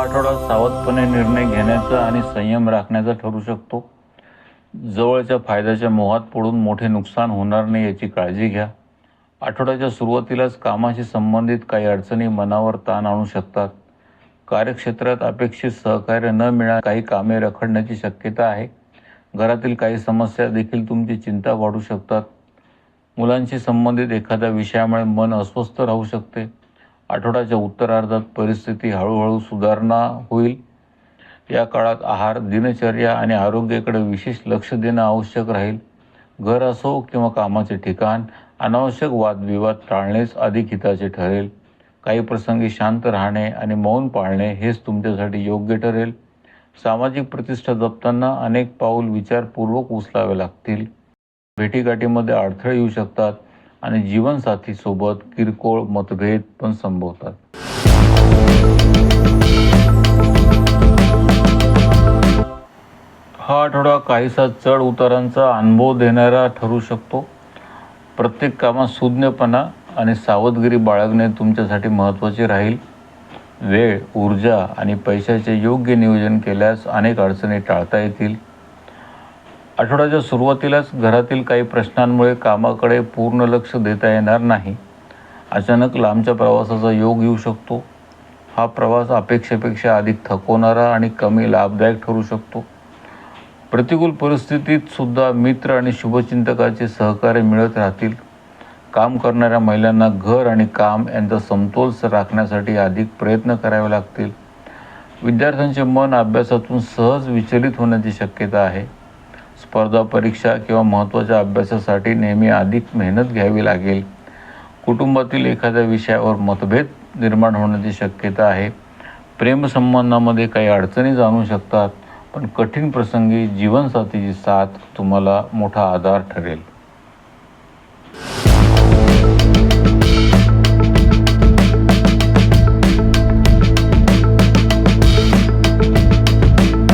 आठवडा सावधपणे निर्णय घेण्याचा आणि संयम राखण्याचा ठरू शकतो. जवळच्या फायद्याच्या मोहात पडून मोठे नुकसान होणार नाही याची काळजी घ्या. आठवड्याच्या सुरुवातीलाच कामाशी संबंधित काही अडचणी मनावर ताण आणू शकतात. कार्यक्षेत्रात अपेक्षित सहकार्य न मिळाल्यास काही कामे रखडण्याची शक्यता आहे. घरातील काही समस्या देखील तुमची चिंता वाढवू शकतात. मुलांशी संबंधित एखाद्या विषयामुळे मन अस्वस्थ राहू शकते. आठवड्याच्या उत्तरार्धात परिस्थिती हळूहळू सुधारणा होईल. या काळात आहार, दिनचर्या आणि आरोग्याकडे विशेष लक्ष देणं आवश्यक राहील. घर असो किंवा कामाचे ठिकाण, अनावश्यक वादविवाद टाळणेच अधिक हिताचे ठरेल. काही प्रसंगी शांत राहणे आणि मौन पाळणे हेच तुमच्यासाठी योग्य ठरेल. सामाजिक प्रतिष्ठा जपताना अनेक पाऊल विचारपूर्वक उचलावे लागतील. भेटीगाठीमध्ये अडथळे येऊ शकतात आणि जीवनसाथीसोबत किरकोळ मतभेद पण संभवतात. हा आठवडा काहीसा चढ उतारांचा अनुभव देणारा ठरू शकतो. प्रत्येक कामात सुज्ञपणा आणि सावधगिरी बाळगणे तुमच्यासाठी महत्त्वाचे राहील. वेळ, ऊर्जा आणि पैशाचे योग्य नियोजन केल्यास अनेक अडचणी टाळता येतील. आठवड्याच्या सुरुवातीलाच घरातील काही प्रश्नांमुळे कामाकडे पूर्ण लक्ष देता येणार नाही. अचानक लांबच्या प्रवासाचा योग येऊ शकतो. हा प्रवास अपेक्षेपेक्षा अधिक थकवणारा आणि कमी लाभदायक ठरू शकतो. प्रतिकूल परिस्थितीत सुद्धा मित्र आणि शुभचिंतकाचे सहकार्य मिळत राहतील. काम करणाऱ्या महिलांना घर आणि काम यांचा समतोल राखण्यासाठी अधिक प्रयत्न करावे लागतील. विद्यार्थ्यांचे मन अभ्यासातून सहज विचलित होण्याची शक्यता आहे. स्पर्धा परीक्षा किंवा महत्त्वाच्या अभ्यासासाठी नेहमी अधिक मेहनत घ्यावी लागेल. कुटुंबातील एखाद्या विषयावर मतभेद निर्माण होण्याची शक्यता आहे. प्रेमसंबंधामध्ये काही अडचणी जाणवू शकतात, पण कठीण प्रसंगी जीवनसाथीची साथ तुम्हाला मोठा आधार ठरेल.